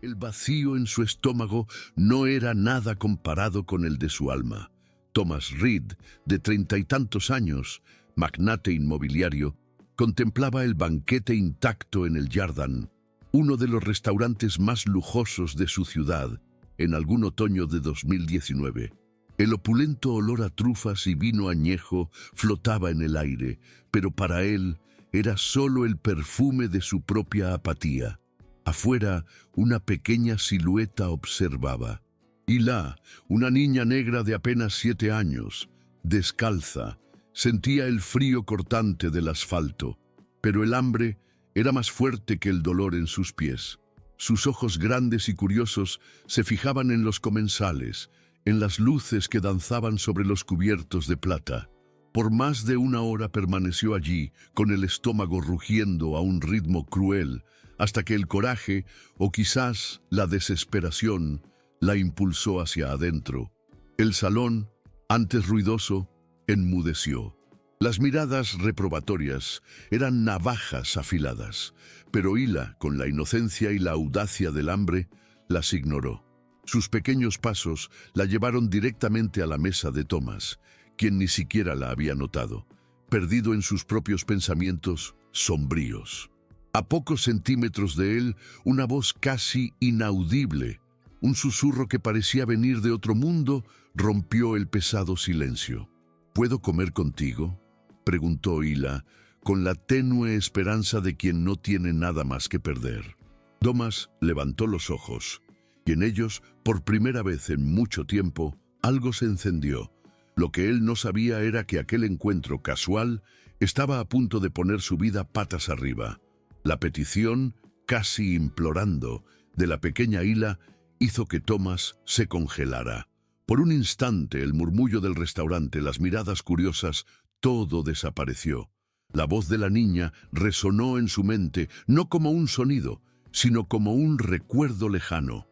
El vacío en su estómago no era nada comparado con el de su alma. Thomas Reed, de 30 y tantos años, magnate inmobiliario, contemplaba el banquete intacto en el Jardin, uno de los restaurantes más lujosos de su ciudad, en algún otoño de 2019. El opulento olor a trufas y vino añejo flotaba en el aire, pero para él era solo el perfume de su propia apatía. Afuera, una pequeña silueta observaba. Hila, una niña negra de apenas 7 años, descalza, sentía el frío cortante del asfalto, pero el hambre era más fuerte que el dolor en sus pies. Sus ojos grandes y curiosos se fijaban en los comensales, en las luces que danzaban sobre los cubiertos de plata. Por más de 1 hora permaneció allí, con el estómago rugiendo a un ritmo cruel, hasta que el coraje, o quizás la desesperación, la impulsó hacia adentro. El salón, antes ruidoso, enmudeció. Las miradas reprobatorias eran navajas afiladas, pero Hila, con la inocencia y la audacia del hambre, las ignoró. Sus pequeños pasos la llevaron directamente a la mesa de Thomas, quien ni siquiera la había notado, perdido en sus propios pensamientos sombríos. A pocos centímetros de él, una voz casi inaudible, un susurro que parecía venir de otro mundo, rompió el pesado silencio. ¿Puedo comer contigo?, preguntó Hila, con la tenue esperanza de quien no tiene nada más que perder. Thomas levantó los ojos, y en ellos, por primera vez en mucho tiempo, algo se encendió. Lo que él no sabía era que aquel encuentro casual estaba a punto de poner su vida patas arriba. La petición, casi implorando, de la pequeña Hila hizo que Thomas se congelara. Por un instante el murmullo del restaurante, las miradas curiosas, todo desapareció. La voz de la niña resonó en su mente, no como un sonido, sino como un recuerdo lejano,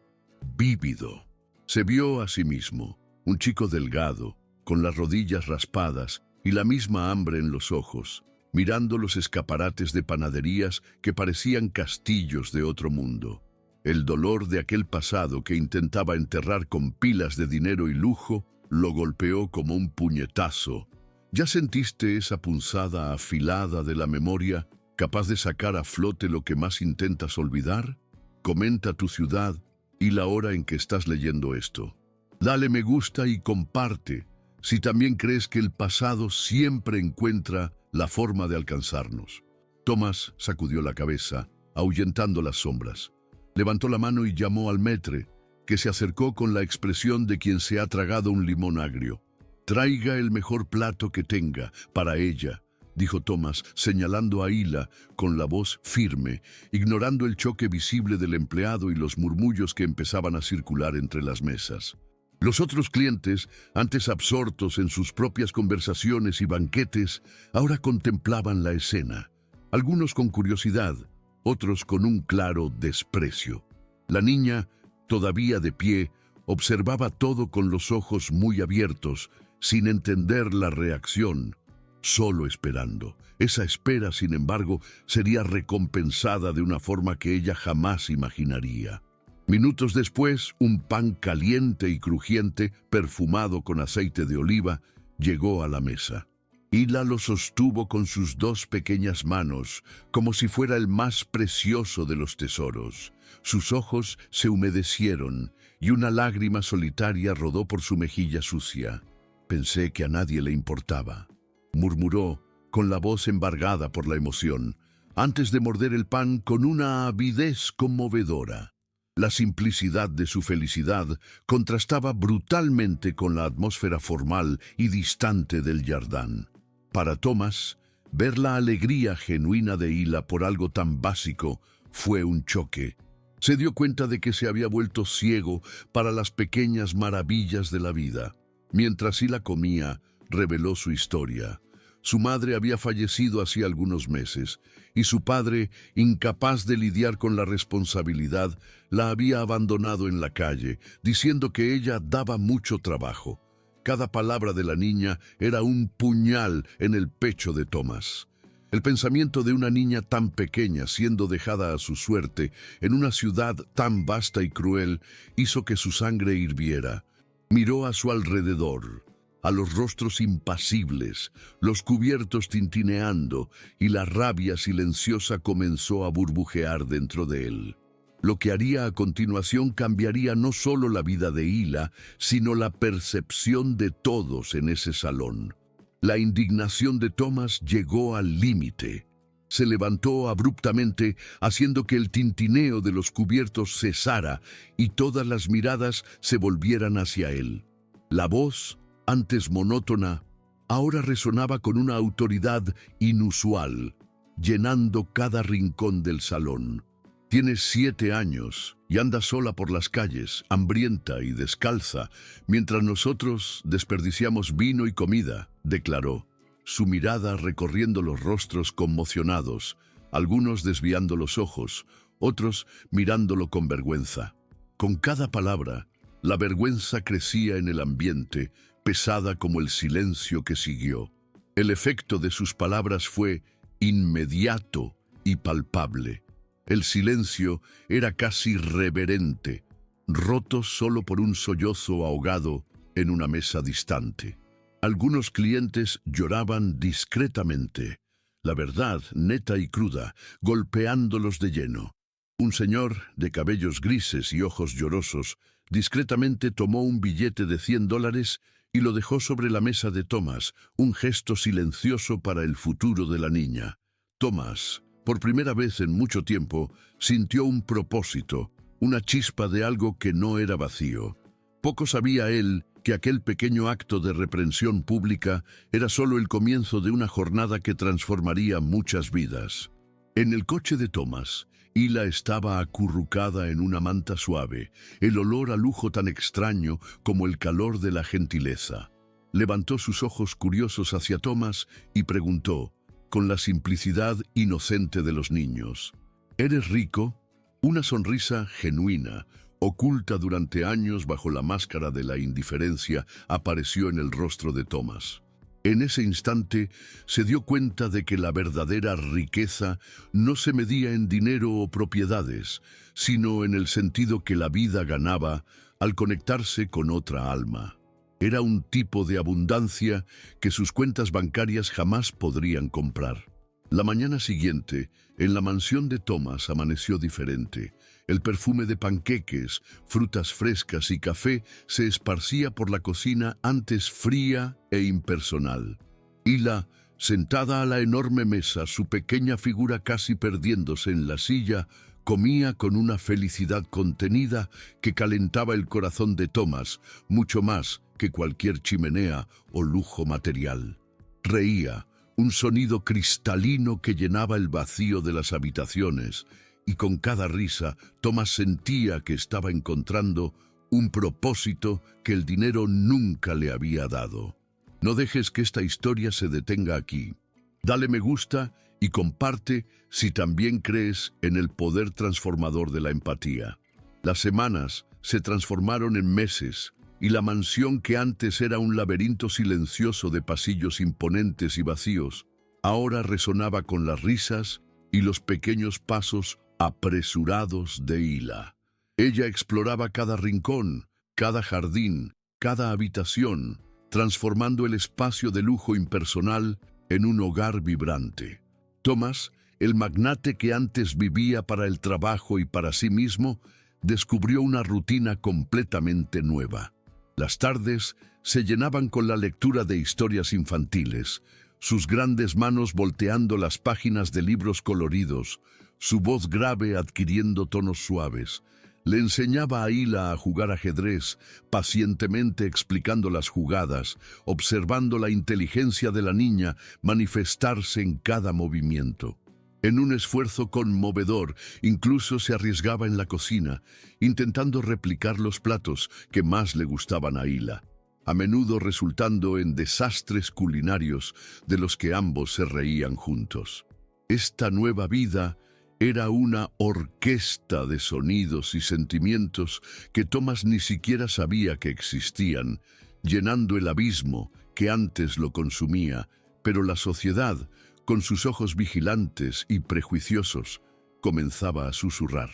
vívido. Se vio a sí mismo, un chico delgado, con las rodillas raspadas y la misma hambre en los ojos, mirando los escaparates de panaderías que parecían castillos de otro mundo. El dolor de aquel pasado que intentaba enterrar con pilas de dinero y lujo lo golpeó como un puñetazo. ¿Ya sentiste esa punzada afilada de la memoria, capaz de sacar a flote lo que más intentas olvidar? Comenta tu ciudad y la hora en que estás leyendo esto. Dale me gusta y comparte, si también crees que el pasado siempre encuentra la forma de alcanzarnos. Thomas sacudió la cabeza, ahuyentando las sombras. Levantó la mano y llamó al maître, que se acercó con la expresión de quien se ha tragado un limón agrio. «Traiga el mejor plato que tenga, para ella», dijo Thomas, señalando a Hila con la voz firme, ignorando el choque visible del empleado y los murmullos que empezaban a circular entre las mesas. Los otros clientes, antes absortos en sus propias conversaciones y banquetes, ahora contemplaban la escena, algunos con curiosidad, otros con un claro desprecio. La niña, todavía de pie, observaba todo con los ojos muy abiertos, sin entender la reacción, solo esperando. Esa espera, sin embargo, sería recompensada de una forma que ella jamás imaginaría. Minutos después, un pan caliente y crujiente, perfumado con aceite de oliva, llegó a la mesa. Hila lo sostuvo con sus 2 pequeñas manos, como si fuera el más precioso de los tesoros. Sus ojos se humedecieron y una lágrima solitaria rodó por su mejilla sucia. «Pensé que a nadie le importaba», murmuró, con la voz embargada por la emoción, antes de morder el pan con una avidez conmovedora. La simplicidad de su felicidad contrastaba brutalmente con la atmósfera formal y distante del Jardin. Para Thomas, ver la alegría genuina de Hila por algo tan básico fue un choque. Se dio cuenta de que se había vuelto ciego para las pequeñas maravillas de la vida. Mientras Hila comía, reveló su historia. Su madre había fallecido hacía algunos meses, y su padre, incapaz de lidiar con la responsabilidad, la había abandonado en la calle, diciendo que ella daba mucho trabajo. Cada palabra de la niña era un puñal en el pecho de Thomas. El pensamiento de una niña tan pequeña siendo dejada a su suerte en una ciudad tan vasta y cruel hizo que su sangre hirviera. Miró a su alrededor, a los rostros impasibles, los cubiertos tintineando, y la rabia silenciosa comenzó a burbujear dentro de él. Lo que haría a continuación cambiaría no solo la vida de Hila, sino la percepción de todos en ese salón. La indignación de Thomas llegó al límite. Se levantó abruptamente, haciendo que el tintineo de los cubiertos cesara y todas las miradas se volvieran hacia él. La voz, antes monótona, ahora resonaba con una autoridad inusual, llenando cada rincón del salón. Tienes 7 años y andas sola por las calles, hambrienta y descalza, mientras nosotros desperdiciamos vino y comida, declaró, su mirada recorriendo los rostros conmocionados, algunos desviando los ojos, otros mirándolo con vergüenza. Con cada palabra, la vergüenza crecía en el ambiente, pesada como el silencio que siguió. El efecto de sus palabras fue inmediato y palpable. El silencio era casi reverente, roto solo por un sollozo ahogado en una mesa distante. Algunos clientes lloraban discretamente, la verdad neta y cruda, golpeándolos de lleno. Un señor, de cabellos grises y ojos llorosos, discretamente tomó un billete de $100 y lo dejó sobre la mesa de Thomas, un gesto silencioso para el futuro de la niña. Thomas, por primera vez en mucho tiempo, sintió un propósito, una chispa de algo que no era vacío. Poco sabía él que aquel pequeño acto de reprensión pública era solo el comienzo de una jornada que transformaría muchas vidas. En el coche de Thomas, Hila estaba acurrucada en una manta suave, el olor a lujo tan extraño como el calor de la gentileza. Levantó sus ojos curiosos hacia Thomas y preguntó, con la simplicidad inocente de los niños, ¿eres rico? Una sonrisa genuina, oculta durante años bajo la máscara de la indiferencia, apareció en el rostro de Thomas. En ese instante se dio cuenta de que la verdadera riqueza no se medía en dinero o propiedades, sino en el sentido que la vida ganaba al conectarse con otra alma. Era un tipo de abundancia que sus cuentas bancarias jamás podrían comprar. La mañana siguiente, en la mansión de Thomas amaneció diferente. El perfume de panqueques, frutas frescas y café se esparcía por la cocina antes fría e impersonal. Hila, sentada a la enorme mesa, su pequeña figura casi perdiéndose en la silla, comía con una felicidad contenida que calentaba el corazón de Thomas, mucho más que cualquier chimenea o lujo material. Reía, un sonido cristalino que llenaba el vacío de las habitaciones, y con cada risa Thomas sentía que estaba encontrando un propósito que el dinero nunca le había dado. No dejes que esta historia se detenga aquí. Dale me gusta y comparte si también crees en el poder transformador de la empatía. Las semanas se transformaron en meses, y la mansión que antes era un laberinto silencioso de pasillos imponentes y vacíos, ahora resonaba con las risas y los pequeños pasos apresurados de Hila. Ella exploraba cada rincón, cada jardín, cada habitación, transformando el espacio de lujo impersonal en un hogar vibrante. Thomas, el magnate que antes vivía para el trabajo y para sí mismo, descubrió una rutina completamente nueva. Las tardes se llenaban con la lectura de historias infantiles, sus grandes manos volteando las páginas de libros coloridos, su voz grave adquiriendo tonos suaves. Le enseñaba a Hila a jugar ajedrez, pacientemente explicando las jugadas, observando la inteligencia de la niña manifestarse en cada movimiento. En un esfuerzo conmovedor, incluso se arriesgaba en la cocina, intentando replicar los platos que más le gustaban a Hila, a menudo resultando en desastres culinarios de los que ambos se reían juntos. Esta nueva vida era una orquesta de sonidos y sentimientos que Thomas ni siquiera sabía que existían, llenando el abismo que antes lo consumía, pero la sociedad, con sus ojos vigilantes y prejuiciosos, comenzaba a susurrar.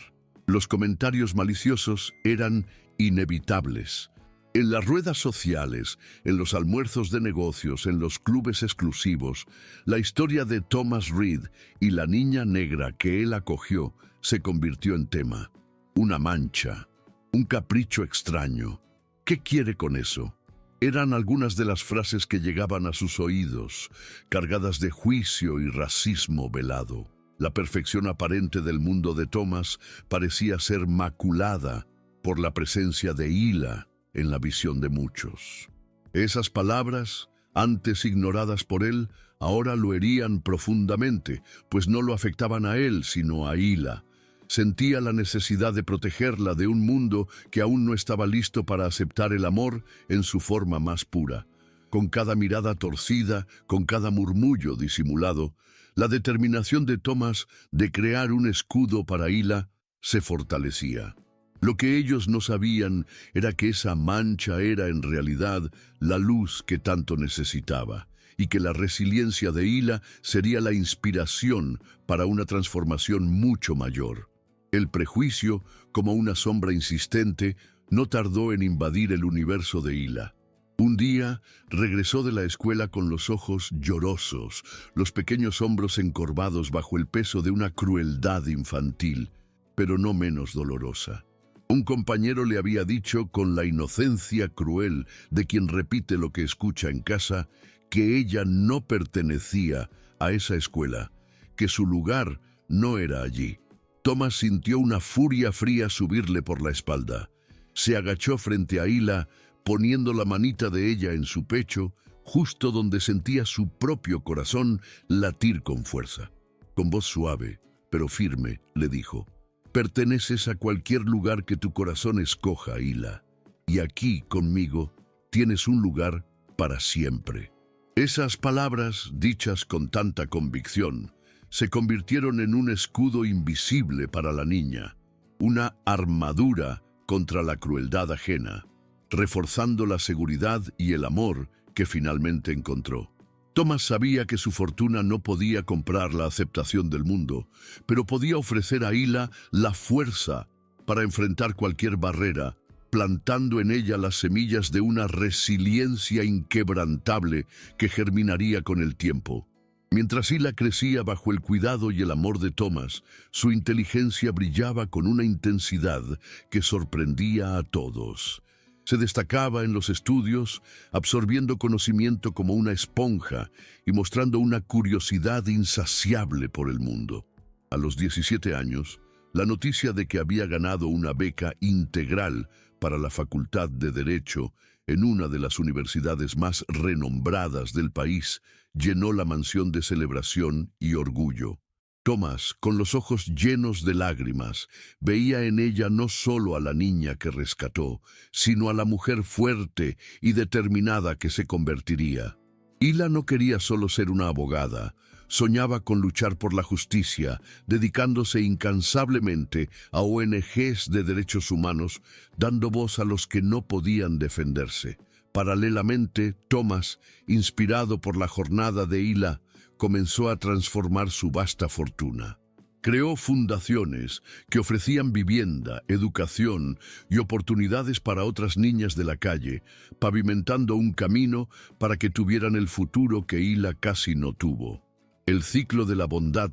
Los comentarios maliciosos eran inevitables. En las ruedas sociales, en los almuerzos de negocios, en los clubes exclusivos, la historia de Thomas Reed y la niña negra que él acogió se convirtió en tema. Una mancha, un capricho extraño. ¿Qué quiere con eso? Eran algunas de las frases que llegaban a sus oídos, cargadas de juicio y racismo velado. La perfección aparente del mundo de Thomas parecía ser maculada por la presencia de Hila en la visión de muchos. Esas palabras, antes ignoradas por él, ahora lo herían profundamente, pues no lo afectaban a él, sino a Hila. Sentía la necesidad de protegerla de un mundo que aún no estaba listo para aceptar el amor en su forma más pura. Con cada mirada torcida, con cada murmullo disimulado, la determinación de Thomas de crear un escudo para Hila se fortalecía. Lo que ellos no sabían era que esa mancha era en realidad la luz que tanto necesitaba, y que la resiliencia de Hila sería la inspiración para una transformación mucho mayor. El prejuicio, como una sombra insistente, no tardó en invadir el universo de Hila. Un día regresó de la escuela con los ojos llorosos, los pequeños hombros encorvados bajo el peso de una crueldad infantil, pero no menos dolorosa. Un compañero le había dicho con la inocencia cruel de quien repite lo que escucha en casa, que ella no pertenecía a esa escuela, que su lugar no era allí. Thomas sintió una furia fría subirle por la espalda. Se agachó frente a Hila, poniendo la manita de ella en su pecho, justo donde sentía su propio corazón latir con fuerza. Con voz suave, pero firme, le dijo: «Perteneces a cualquier lugar que tu corazón escoja, Hila, y aquí, conmigo, tienes un lugar para siempre». Esas palabras, dichas con tanta convicción, se convirtieron en un escudo invisible para la niña, una armadura contra la crueldad ajena, reforzando la seguridad y el amor que finalmente encontró. Thomas sabía que su fortuna no podía comprar la aceptación del mundo, pero podía ofrecer a Hila la fuerza para enfrentar cualquier barrera, plantando en ella las semillas de una resiliencia inquebrantable que germinaría con el tiempo. Mientras Hila crecía bajo el cuidado y el amor de Thomas, su inteligencia brillaba con una intensidad que sorprendía a todos. Se destacaba en los estudios, absorbiendo conocimiento como una esponja y mostrando una curiosidad insaciable por el mundo. A los 17 años, la noticia de que había ganado una beca integral para la Facultad de Derecho en una de las universidades más renombradas del país llenó la mansión de celebración y orgullo. Thomas, con los ojos llenos de lágrimas, veía en ella no solo a la niña que rescató, sino a la mujer fuerte y determinada que se convertiría. Hila no quería solo ser una abogada, soñaba con luchar por la justicia, dedicándose incansablemente a ONGs de derechos humanos, dando voz a los que no podían defenderse. Paralelamente, Thomas, inspirado por la jornada de Hila, comenzó a transformar su vasta fortuna. Creó fundaciones que ofrecían vivienda, educación y oportunidades para otras niñas de la calle, pavimentando un camino para que tuvieran el futuro que Hila casi no tuvo. El ciclo de la bondad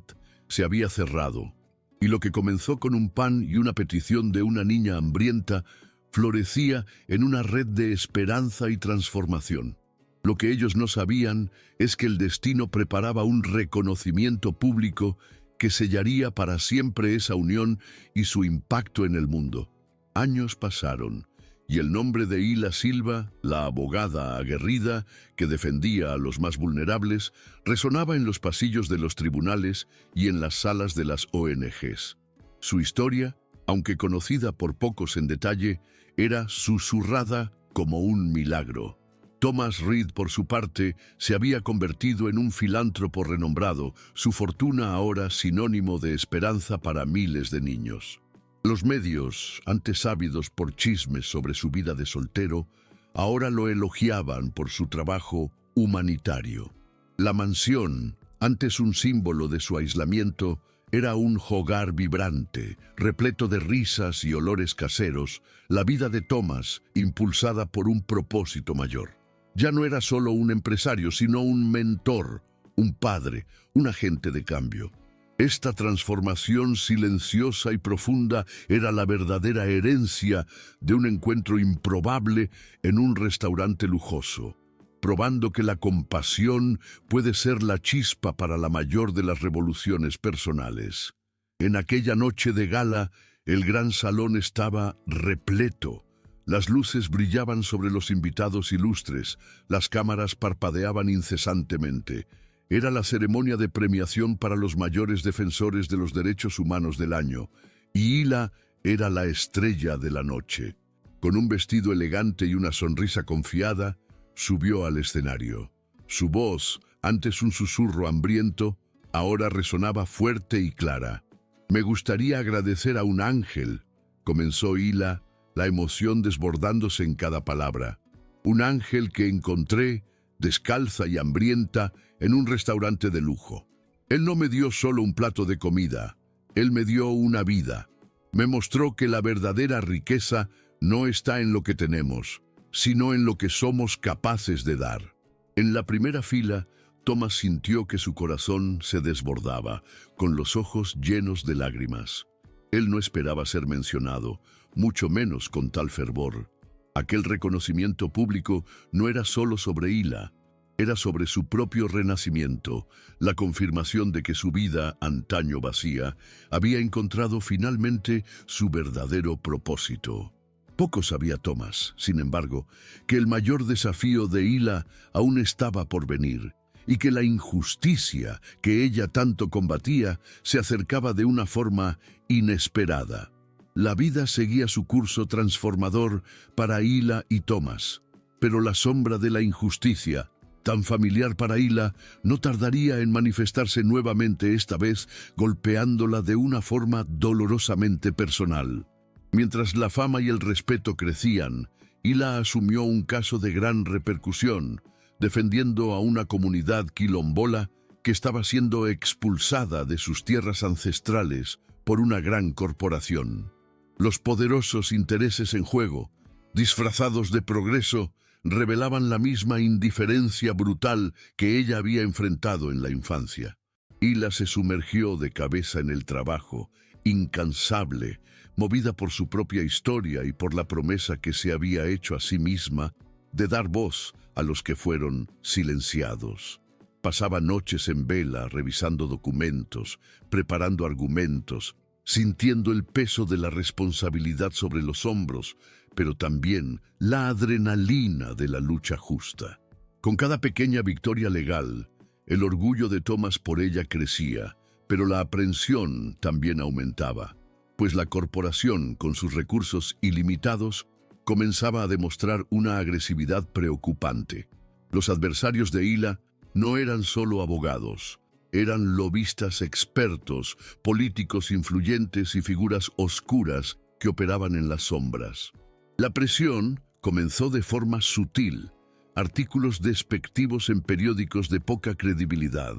se había cerrado, y lo que comenzó con un pan y una petición de una niña hambrienta florecía en una red de esperanza y transformación. Lo que ellos no sabían es que el destino preparaba un reconocimiento público que sellaría para siempre esa unión y su impacto en el mundo. Años pasaron, y el nombre de Hila Silva, la abogada aguerrida que defendía a los más vulnerables, resonaba en los pasillos de los tribunales y en las salas de las ONGs. Su historia, aunque conocida por pocos en detalle, era susurrada como un milagro. Thomas Reed, por su parte, se había convertido en un filántropo renombrado, su fortuna ahora sinónimo de esperanza para miles de niños. Los medios, antes ávidos por chismes sobre su vida de soltero, ahora lo elogiaban por su trabajo humanitario. La mansión, Antes un símbolo de su aislamiento, era un hogar vibrante, repleto de risas y olores caseros, la vida de Thomas, impulsada por un propósito mayor. Ya no era solo un empresario, sino un mentor, un padre, un agente de cambio. Esta transformación silenciosa y profunda era la verdadera herencia de un encuentro improbable en un restaurante lujoso, probando que la compasión puede ser la chispa para la mayor de las revoluciones personales. En aquella noche de gala, el gran salón estaba repleto. Las luces brillaban sobre los invitados ilustres, las cámaras parpadeaban incesantemente. Era la ceremonia de premiación para los mayores defensores de los derechos humanos del año, y Hila era la estrella de la noche. Con un vestido elegante y una sonrisa confiada, subió al escenario. Su voz, antes un susurro hambriento, ahora resonaba fuerte y clara. «Me gustaría agradecer a un ángel», comenzó Hila, la emoción desbordándose en cada palabra. «Un ángel que encontré, descalza y hambrienta, en un restaurante de lujo. Él no me dio solo un plato de comida, él me dio una vida. Me mostró que la verdadera riqueza no está en lo que tenemos, sino en lo que somos capaces de dar». En la primera fila, Thomas sintió que su corazón se desbordaba, con los ojos llenos de lágrimas. Él no esperaba ser mencionado, mucho menos con tal fervor. Aquel reconocimiento público no era solo sobre Hila, era sobre su propio renacimiento, la confirmación de que su vida, antaño vacía, había encontrado finalmente su verdadero propósito. Poco sabía Thomas, sin embargo, que el mayor desafío de Hila aún estaba por venir, y que la injusticia que ella tanto combatía se acercaba de una forma inesperada. La vida seguía su curso transformador para Hila y Thomas, pero la sombra de la injusticia, tan familiar para Hila, no tardaría en manifestarse nuevamente, esta vez golpeándola de una forma dolorosamente personal. Mientras la fama y el respeto crecían, Hila asumió un caso de gran repercusión, defendiendo a una comunidad quilombola que estaba siendo expulsada de sus tierras ancestrales por una gran corporación. Los poderosos intereses en juego, disfrazados de progreso, revelaban la misma indiferencia brutal que ella había enfrentado en la infancia. Hila se sumergió de cabeza en el trabajo, incansable, movida por su propia historia y por la promesa que se había hecho a sí misma de dar voz a los que fueron silenciados. Pasaba noches en vela revisando documentos, preparando argumentos, sintiendo el peso de la responsabilidad sobre los hombros, pero también la adrenalina de la lucha justa. Con cada pequeña victoria legal, el orgullo de Thomas por ella crecía, pero la aprensión también aumentaba, pues la corporación, con sus recursos ilimitados, comenzaba a demostrar una agresividad preocupante. Los adversarios de Hila no eran solo abogados, eran lobistas expertos, políticos influyentes y figuras oscuras que operaban en las sombras. La presión comenzó de forma sutil: artículos despectivos en periódicos de poca credibilidad,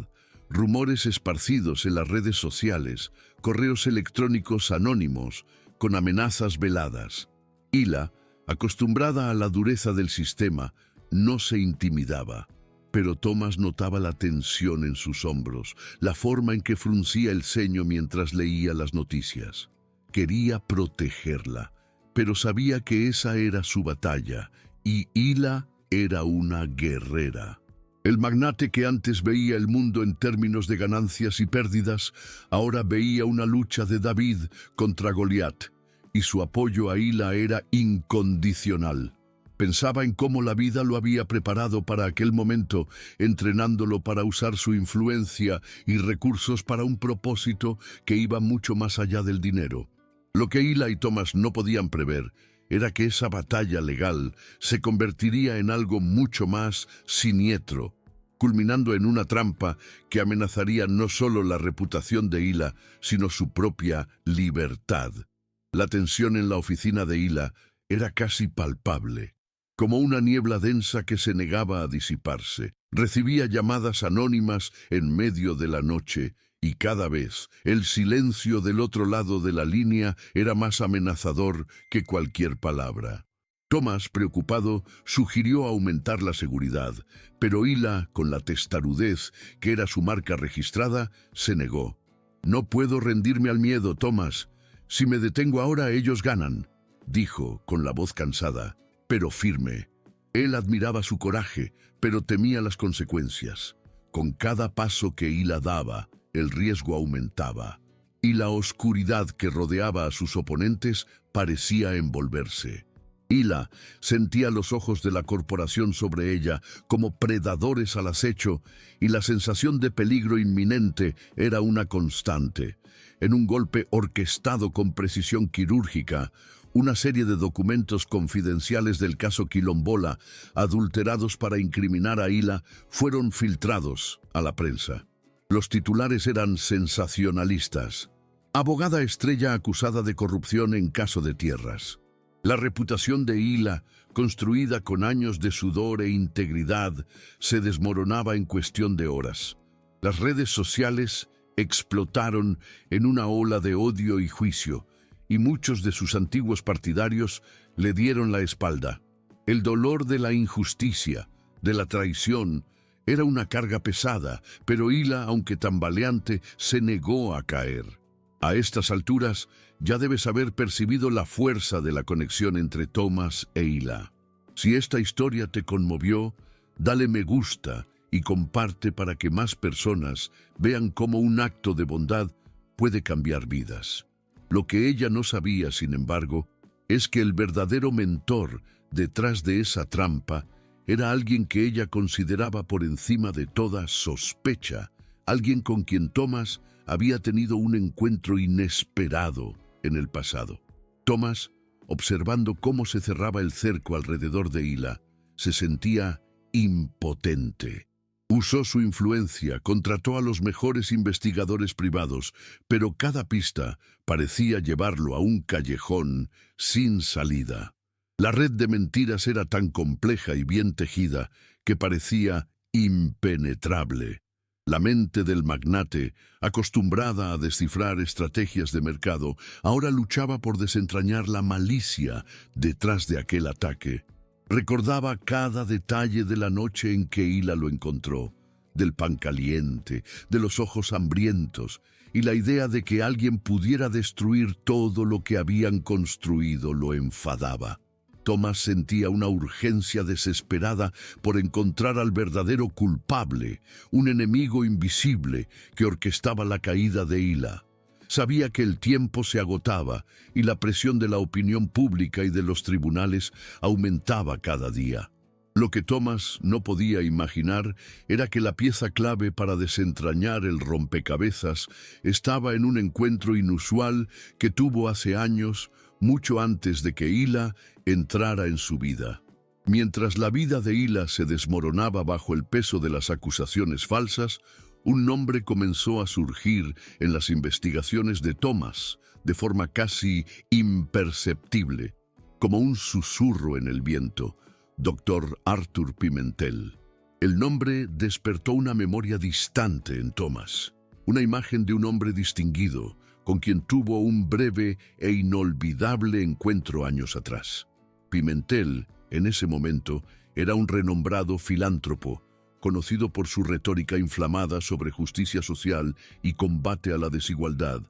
rumores esparcidos en las redes sociales, correos electrónicos anónimos con amenazas veladas. Hila, acostumbrada a la dureza del sistema, no se intimidaba, pero Thomas notaba la tensión en sus hombros, la forma en que fruncía el ceño mientras leía las noticias. Quería protegerla, pero sabía que esa era su batalla, y Hila era una guerrera. El magnate que antes veía el mundo en términos de ganancias y pérdidas, ahora veía una lucha de David contra Goliat, y su apoyo a Hila era incondicional. Pensaba en cómo la vida lo había preparado para aquel momento, entrenándolo para usar su influencia y recursos para un propósito que iba mucho más allá del dinero. Lo que Hila y Thomas no podían prever era que esa batalla legal se convertiría en algo mucho más siniestro, culminando en una trampa que amenazaría no solo la reputación de Hila, sino su propia libertad. La tensión en la oficina de Hila era casi palpable, como una niebla densa que se negaba a disiparse. Recibía llamadas anónimas en medio de la noche, y cada vez el silencio del otro lado de la línea era más amenazador que cualquier palabra. Thomas, preocupado, sugirió aumentar la seguridad, pero Hila, con la testarudez que era su marca registrada, se negó. «No puedo rendirme al miedo, Thomas. Si me detengo ahora, ellos ganan», dijo con la voz cansada, pero firme. Él admiraba su coraje, pero temía las consecuencias. Con cada paso que Hila daba, el riesgo aumentaba, y la oscuridad que rodeaba a sus oponentes parecía envolverse. Hila sentía los ojos de la corporación sobre ella como predadores al acecho, y la sensación de peligro inminente era una constante. En un golpe orquestado con precisión quirúrgica, una serie de documentos confidenciales del caso Quilombola, adulterados para incriminar a Hila, fueron filtrados a la prensa. Los titulares eran sensacionalistas. Abogada estrella acusada de corrupción en caso de tierras. La reputación de Hila, construida con años de sudor e integridad, se desmoronaba en cuestión de horas. Las redes sociales explotaron en una ola de odio y juicio, y muchos de sus antiguos partidarios le dieron la espalda. El dolor de la injusticia, de la traición, era una carga pesada, pero Hila, aunque tambaleante, se negó a caer. A estas alturas, ya debes haber percibido la fuerza de la conexión entre Thomas e Hila. Si esta historia te conmovió, dale me gusta y comparte para que más personas vean cómo un acto de bondad puede cambiar vidas. Lo que ella no sabía, sin embargo, es que el verdadero mentor detrás de esa trampa era alguien que ella consideraba por encima de toda sospecha, alguien con quien Thomas había tenido un encuentro inesperado en el pasado. Thomas, observando cómo se cerraba el cerco alrededor de Hila, se sentía impotente. Usó su influencia, contrató a los mejores investigadores privados, pero cada pista parecía llevarlo a un callejón sin salida. La red de mentiras era tan compleja y bien tejida que parecía impenetrable. La mente del magnate, acostumbrada a descifrar estrategias de mercado, ahora luchaba por desentrañar la malicia detrás de aquel ataque. Recordaba cada detalle de la noche en que Hila lo encontró, del pan caliente, de los ojos hambrientos, y la idea de que alguien pudiera destruir todo lo que habían construido lo enfadaba. Thomas sentía una urgencia desesperada por encontrar al verdadero culpable, un enemigo invisible que orquestaba la caída de Hila. Sabía que el tiempo se agotaba y la presión de la opinión pública y de los tribunales aumentaba cada día. Lo que Thomas no podía imaginar era que la pieza clave para desentrañar el rompecabezas estaba en un encuentro inusual que tuvo hace años, mucho antes de que Hila entrara en su vida. Mientras la vida de Hila se desmoronaba bajo el peso de las acusaciones falsas, un nombre comenzó a surgir en las investigaciones de Thomas, de forma casi imperceptible, como un susurro en el viento: Dr. Arthur Pimentel. El nombre despertó una memoria distante en Thomas, una imagen de un hombre distinguido, con quien tuvo un breve e inolvidable encuentro años atrás. Pimentel, en ese momento, era un renombrado filántropo, conocido por su retórica inflamada sobre justicia social y combate a la desigualdad,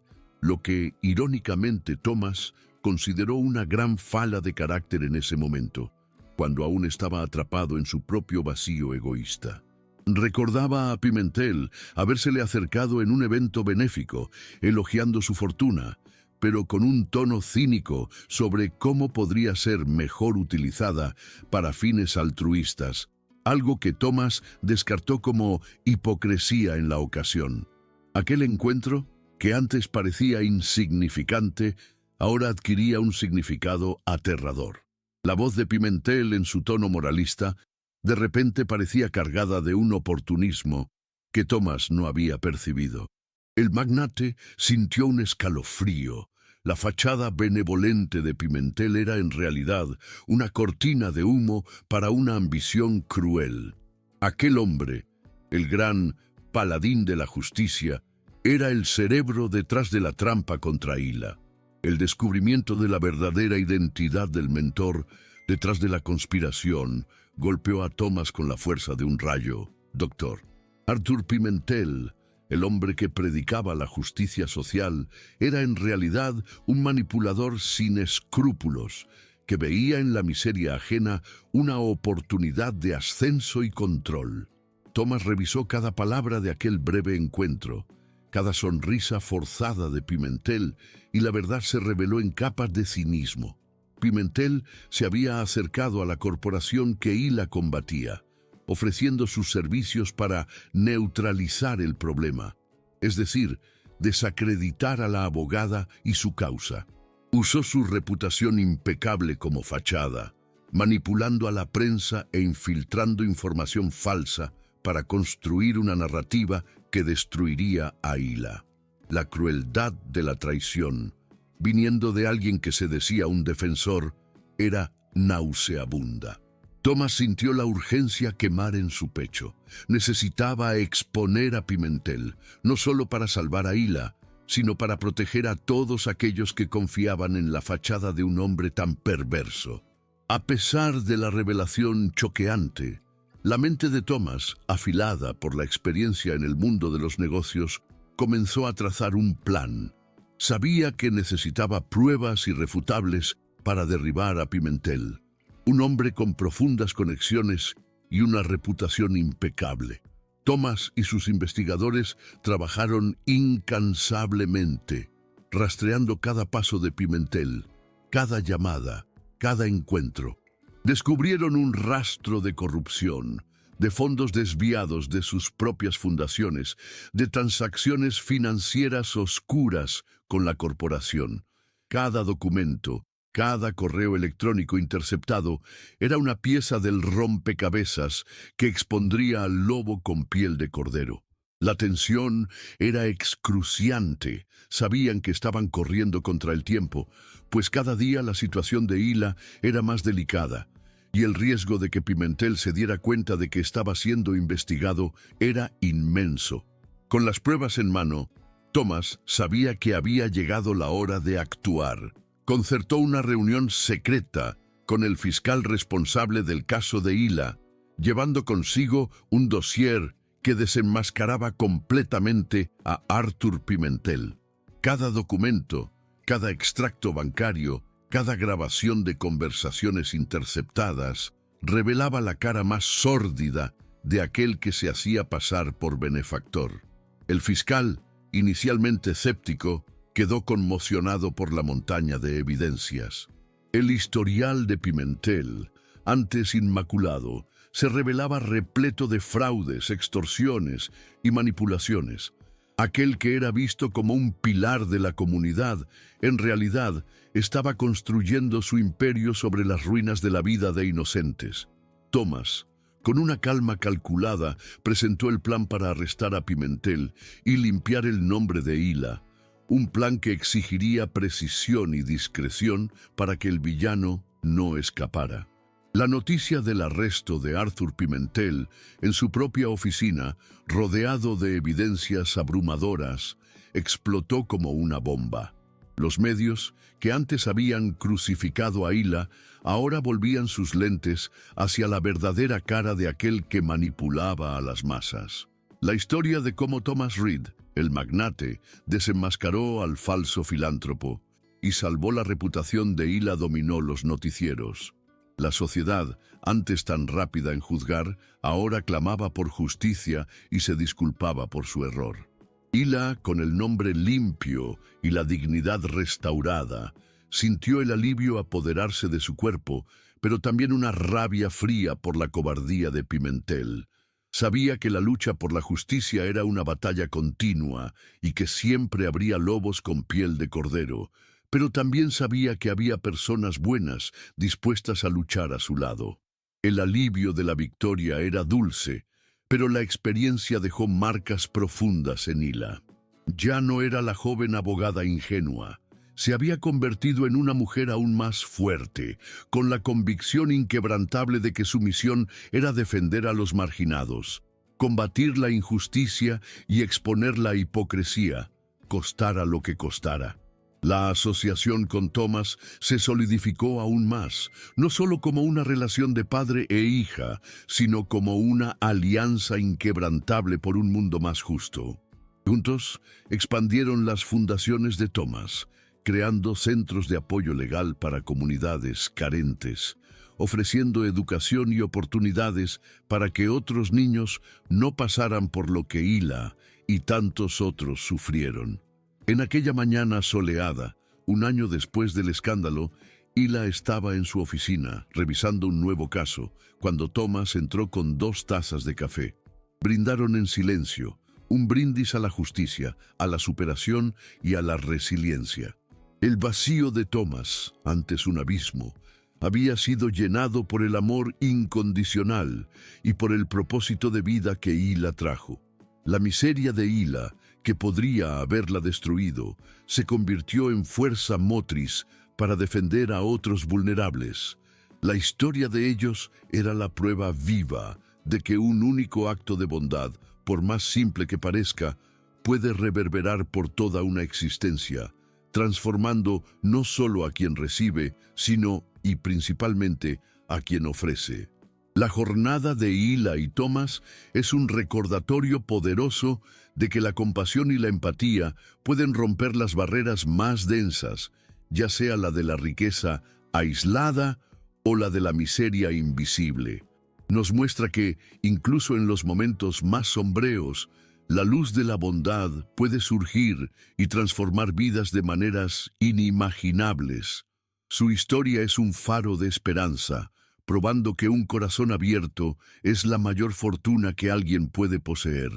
lo que, irónicamente, Thomas consideró una gran falla de carácter en ese momento, cuando aún estaba atrapado en su propio vacío egoísta. Recordaba a Pimentel habérsele acercado en un evento benéfico, elogiando su fortuna, pero con un tono cínico sobre cómo podría ser mejor utilizada para fines altruistas, algo que Thomas descartó como hipocresía en la ocasión. Aquel encuentro, que antes parecía insignificante, ahora adquiría un significado aterrador. La voz de Pimentel, en su tono moralista, de repente parecía cargada de un oportunismo que Thomas no había percibido. El magnate sintió un escalofrío. La fachada benevolente de Pimentel era en realidad una cortina de humo para una ambición cruel. Aquel hombre, el gran paladín de la justicia, era el cerebro detrás de la trampa contra Hila. El descubrimiento de la verdadera identidad del mentor detrás de la conspiración golpeó a Thomas con la fuerza de un rayo. Doctor Arthur Pimentel, el hombre que predicaba la justicia social, era en realidad un manipulador sin escrúpulos, que veía en la miseria ajena una oportunidad de ascenso y control. Thomas revisó cada palabra de aquel breve encuentro, cada sonrisa forzada de Pimentel, y la verdad se reveló en capas de cinismo. Pimentel se había acercado a la corporación que Hila combatía, ofreciendo sus servicios para neutralizar el problema, es decir, desacreditar a la abogada y su causa. Usó su reputación impecable como fachada, manipulando a la prensa e infiltrando información falsa para construir una narrativa que destruiría a Hila. La crueldad de la traición, viniendo de alguien que se decía un defensor, era nauseabunda. Thomas sintió la urgencia quemar en su pecho. Necesitaba exponer a Pimentel, no solo para salvar a Hila, sino para proteger a todos aquellos que confiaban en la fachada de un hombre tan perverso. A pesar de la revelación choqueante, la mente de Thomas, afilada por la experiencia en el mundo de los negocios, comenzó a trazar un plan. Sabía que necesitaba pruebas irrefutables para derribar a Pimentel, un hombre con profundas conexiones y una reputación impecable. Thomas y sus investigadores trabajaron incansablemente, rastreando cada paso de Pimentel, cada llamada, cada encuentro. Descubrieron un rastro de corrupción, de fondos desviados de sus propias fundaciones, de transacciones financieras oscuras con la corporación. Cada documento, cada correo electrónico interceptado era una pieza del rompecabezas que expondría al lobo con piel de cordero. La tensión era excruciante. Sabían que estaban corriendo contra el tiempo, pues cada día la situación de Hila era más delicada, y el riesgo de que Pimentel se diera cuenta de que estaba siendo investigado era inmenso. Con las pruebas en mano, Thomas sabía que había llegado la hora de actuar. Concertó una reunión secreta con el fiscal responsable del caso de Hila, llevando consigo un dossier que desenmascaraba completamente a Arthur Pimentel. Cada documento, cada extracto bancario, cada grabación de conversaciones interceptadas revelaba la cara más sórdida de aquel que se hacía pasar por benefactor. El fiscal, inicialmente escéptico, quedó conmocionado por la montaña de evidencias. El historial de Pimentel, antes inmaculado, se revelaba repleto de fraudes, extorsiones y manipulaciones. Aquel que era visto como un pilar de la comunidad, en realidad estaba construyendo su imperio sobre las ruinas de la vida de inocentes. Thomas, con una calma calculada, presentó el plan para arrestar a Pimentel y limpiar el nombre de Hila. Un plan que exigiría precisión y discreción para que el villano no escapara. La noticia del arresto de Arthur Pimentel en su propia oficina, rodeado de evidencias abrumadoras, explotó como una bomba. Los medios, que antes habían crucificado a Hila, ahora volvían sus lentes hacia la verdadera cara de aquel que manipulaba a las masas. La historia de cómo Thomas Reed, el magnate, desenmascaró al falso filántropo y salvó la reputación de Hila dominó los noticieros. La sociedad, antes tan rápida en juzgar, ahora clamaba por justicia y se disculpaba por su error. Hila, con el nombre limpio y la dignidad restaurada, sintió el alivio apoderarse de su cuerpo, pero también una rabia fría por la cobardía de Pimentel. Sabía que la lucha por la justicia era una batalla continua y que siempre habría lobos con piel de cordero, pero también sabía que había personas buenas dispuestas a luchar a su lado. El alivio de la victoria era dulce, pero la experiencia dejó marcas profundas en Hila. Ya no era la joven abogada ingenua, se había convertido en una mujer aún más fuerte, con la convicción inquebrantable de que su misión era defender a los marginados, combatir la injusticia y exponer la hipocresía, costara lo que costara. La asociación con Thomas se solidificó aún más, no solo como una relación de padre e hija, sino como una alianza inquebrantable por un mundo más justo. Juntos, expandieron las fundaciones de Thomas, creando centros de apoyo legal para comunidades carentes, ofreciendo educación y oportunidades para que otros niños no pasaran por lo que Hila y tantos otros sufrieron. En aquella mañana soleada, un año después del escándalo, Hila estaba en su oficina, revisando un nuevo caso, cuando Thomas entró con 2 tazas de café. Brindaron en silencio, un brindis a la justicia, a la superación y a la resiliencia. El vacío de Thomas, antes un abismo, había sido llenado por el amor incondicional y por el propósito de vida que Hila trajo. La miseria de Hila, que podría haberla destruido, se convirtió en fuerza motriz para defender a otros vulnerables. La historia de ellos era la prueba viva de que un único acto de bondad, por más simple que parezca, puede reverberar por toda una existencia, transformando no solo a quien recibe, sino y principalmente a quien ofrece. La jornada de Hila y Thomas es un recordatorio poderoso de que la compasión y la empatía pueden romper las barreras más densas, ya sea la de la riqueza aislada o la de la miseria invisible. Nos muestra que, incluso en los momentos más sombreos, la luz de la bondad puede surgir y transformar vidas de maneras inimaginables. Su historia es un faro de esperanza, probando que un corazón abierto es la mayor fortuna que alguien puede poseer.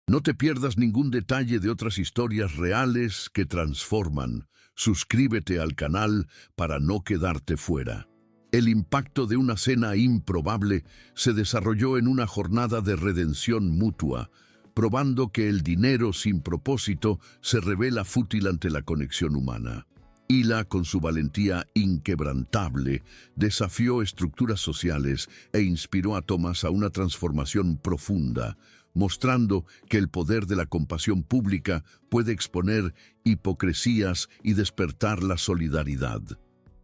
No te pierdas ningún detalle de otras historias reales que transforman. Suscríbete al canal para no quedarte fuera. El impacto de una cena improbable se desarrolló en una jornada de redención mutua, probando que el dinero sin propósito se revela fútil ante la conexión humana. Hila, con su valentía inquebrantable, desafió estructuras sociales e inspiró a Thomas a una transformación profunda, mostrando que el poder de la compasión pública puede exponer hipocresías y despertar la solidaridad.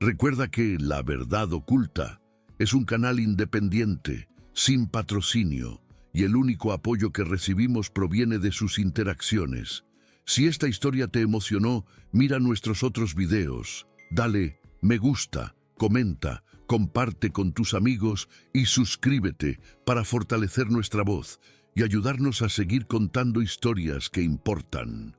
Recuerda que La Verdad Oculta es un canal independiente, sin patrocinio, y el único apoyo que recibimos proviene de sus interacciones. Si esta historia te emocionó, mira nuestros otros videos, dale me gusta, comenta, comparte con tus amigos y suscríbete para fortalecer nuestra voz y ayudarnos a seguir contando historias que importan.